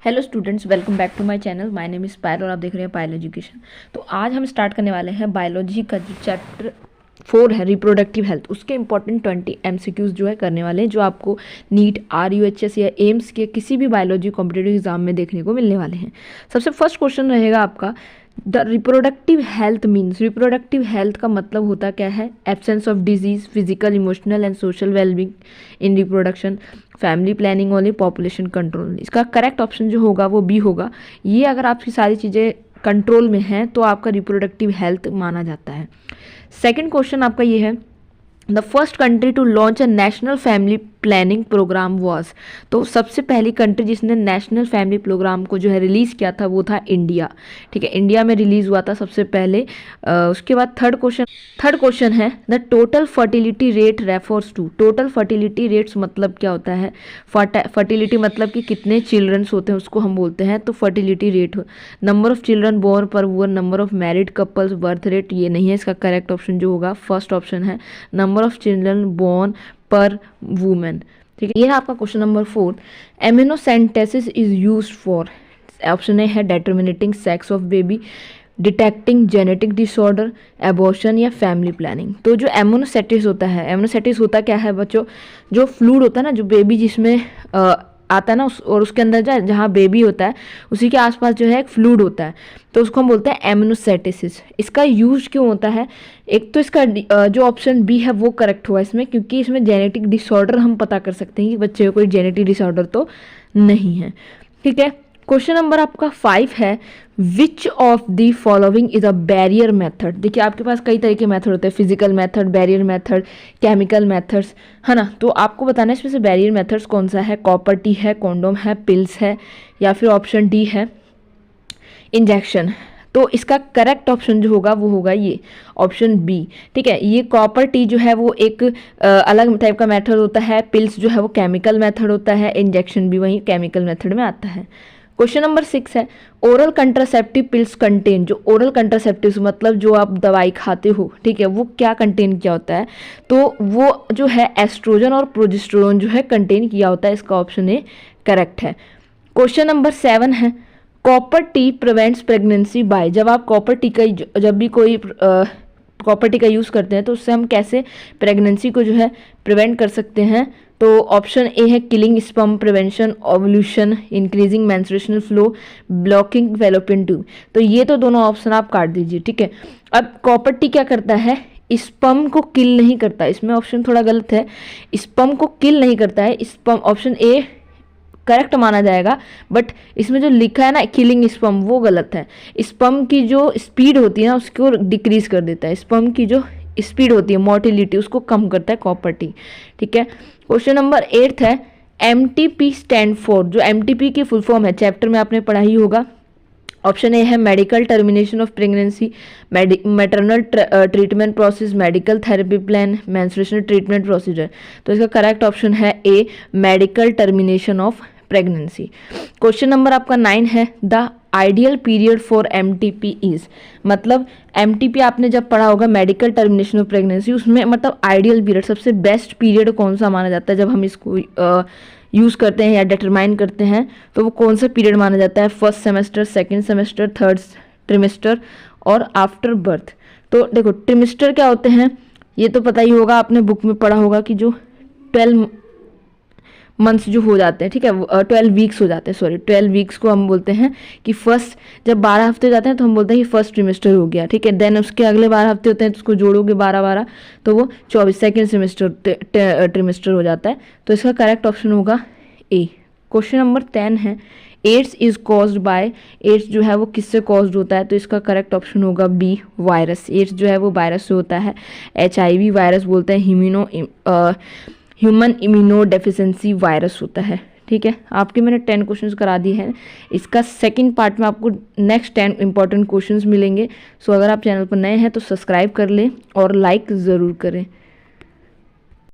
Hello students, welcome back to my channel. My name is Payal और आप देख रहे हैं पायल एजुकेशन। तो आज हम स्टार्ट करने वाले हैं बायोलॉजी का जो चैप्टर 4 है रिप्रोडक्टिव हेल्थ, उसके इंपॉर्टेंट 20 MCQs जो है करने वाले हैं, जो आपको नीट, RUHS या एम्स के किसी भी बायोलॉजी कॉम्पिटेटिव एग्जाम में देखने को मिलने वाले हैं। सबसे फर्स्ट क्वेश्चन रहेगा आपका, the reproductive health means. Reproductive health का मतलब होता क्या है? Absence of disease, physical, emotional and social wellbeing in reproduction, family planning वाली, पॉपुलेशन कंट्रोल। इसका करेक्ट ऑप्शन जो होगा वो बी होगा। ये अगर आपकी सारी चीज़ें कंट्रोल में हैं तो आपका रिप्रोडक्टिव हेल्थ माना जाता है। सेकेंड क्वेश्चन आपका ये है, the first country to launch a national family planning programme was. तो सबसे पहली कंट्री जिसने नेशनल फैमिली प्रोग्राम को जो है रिलीज़ किया था वो था इंडिया। ठीक है, इंडिया में रिलीज़ हुआ था सबसे पहले। उसके बाद थर्ड क्वेश्चन है, the total fertility rate refers to. Total fertility rates मतलब क्या होता है? फर्टिलिटी मतलब कि कितने चिल्ड्रंस होते हैं उसको हम बोलते हैं तो fertility rate. Number of children born per woman, number of married couples, birth rate ये नहीं है। इसका करेक्ट ऑप्शन जो होगा फर्स्ट ऑप्शन है, number of children born per women. ठीक है, ये है आपका question number 4। Amniocentesis is used for. Option A है determining sex of baby, detecting genetic disorder, abortion या फैमिली प्लानिंग। तो जो एमिनोसेटिस होता है, एमिनोसेटिस होता क्या है बच्चों? जो फ्लूइड होता है ना, जो बेबी जिसमें आता है ना और उसके अंदर जहाँ बेबी होता है उसी के आसपास जो है एक फ्लूइड होता है, तो उसको हम बोलते हैं एमिनोसेटिसिस। इसका यूज क्यों होता है? एक तो इसका जो ऑप्शन बी है वो करेक्ट हुआ इसमें, क्योंकि इसमें जेनेटिक डिसऑर्डर हम पता कर सकते हैं कि बच्चे को कोई जेनेटिक डिसऑर्डर तो नहीं है। ठीक है, क्वेश्चन नंबर आपका 5 है, which of the following is a barrier method. देखिए आपके पास कई तरह के मेथड होते हैं, physical method, barrier method, chemical methods, है ना। तो आपको बताना है इसमें से बैरियर मेथड्स कौन सा है। कॉपर टी है, कॉन्डोम है, पिल्स है या फिर ऑप्शन डी है इंजेक्शन। तो इसका करेक्ट ऑप्शन जो होगा वो होगा ये ऑप्शन बी। ठीक है, ये कॉपर टी जो है वो एक अलग टाइप का मेथड होता है, पिल्स जो है वो केमिकल मेथड होता है, इंजेक्शन भी वही केमिकल मेथड में आता है। क्वेश्चन नंबर 6 है, ओरल कंट्रासेप्टिव पिल्स कंटेन। जो ओरल कंट्रासेप्टिव मतलब जो आप दवाई खाते हो, ठीक है, वो क्या कंटेन किया होता है? तो वो जो है एस्ट्रोजन और प्रोजेस्टेरोन जो है कंटेन किया होता है। इसका ऑप्शन ए करेक्ट है। क्वेश्चन नंबर 7 है, copper T prevents pregnancy bye. जब आप कॉपर टी का जब भी कोई कॉपर टी का यूज़ करते हैं तो उससे हम कैसे प्रेगनेंसी को जो है प्रिवेंट कर सकते हैं? तो ऑप्शन ए है killing sperm, prevention ovulation, increasing menstrual flow, blocking fallopian tube. तो ये तो दोनों ऑप्शन आप काट दीजिए। ठीक है, अब कॉपर टी क्या करता है? स्पर्म को किल नहीं करता। इसमें ऑप्शन थोड़ा गलत है, स्पर्म को किल नहीं करता है। स्पर्म ऑप्शन ए करेक्ट माना जाएगा, बट इसमें जो लिखा है ना किलिंग स्पर्म वो गलत है। स्पर्म की जो स्पीड होती है ना उसको डिक्रीज कर देता है। स्पर्म की जो स्पीड होती है, मोटिलिटी, उसको कम करता है कॉपर टी। ठीक है, क्वेश्चन नंबर 8 है, MTP स्टैंड फॉर। जो MTP की फुल फॉर्म है चैप्टर में आपने पढ़ा ही होगा। ऑप्शन ए है medical termination of pregnancy, maternal treatment process, medical therapy plan, menstrual treatment procedure. तो इसका करेक्ट ऑप्शन है A medical termination of pregnancy. Question number आपका 9 है, the ideal period for MTP is. मतलब MTP आपने जब पढ़ा होगा मेडिकल टर्मिनेशन ऑफ प्रेगनेंसी, उसमें मतलब आइडियल पीरियड, सबसे बेस्ट पीरियड कौन सा माना जाता है जब हम इसको यूज़ करते हैं या डिटरमाइन करते हैं, तो वो कौन सा पीरियड माना जाता है? First semester, second semester, third trimester और आफ्टर बर्थ। तो देखो ट्रिमेस्टर क्या होते हैं ये तो पता ही होगा, आपने बुक में पढ़ा होगा कि जो 12 मंथ्स जो हो जाते हैं, ठीक है, 12 वीक्स हो जाते हैं, सॉरी 12 वीक्स को हम बोलते हैं कि फर्स्ट, जब 12 हफ्ते हो जाते हैं तो हम बोलते हैं कि फर्स्ट ट्रिमेस्टर हो गया। ठीक है, देन उसके अगले 12 हफ्ते होते हैं तो उसको जोड़ोगे 12 तो वो 24 सेकेंड सेमेस्टर ट्रिमेस्टर हो जाता है। तो इसका करेक्ट ऑप्शन होगा ए। क्वेश्चन नंबर 10 है, AIDS is caused by. AIDS जो है वो किससे कॉज्ड होता है? तो इसका करेक्ट ऑप्शन होगा बी वायरस। एड्स जो है वो वायरस से होता है, HIV वायरस बोलते हैं, ह्यूमन इम्यूनो डेफिशिएंसी वायरस होता है। ठीक है, आपके मैंने 10 क्वेश्चंस करा दिए हैं। इसका सेकंड पार्ट में आपको नेक्स्ट 10 इंपॉर्टेंट क्वेश्चंस मिलेंगे। सो अगर आप चैनल पर नए हैं तो सब्सक्राइब कर लें और लाइक ज़रूर करें।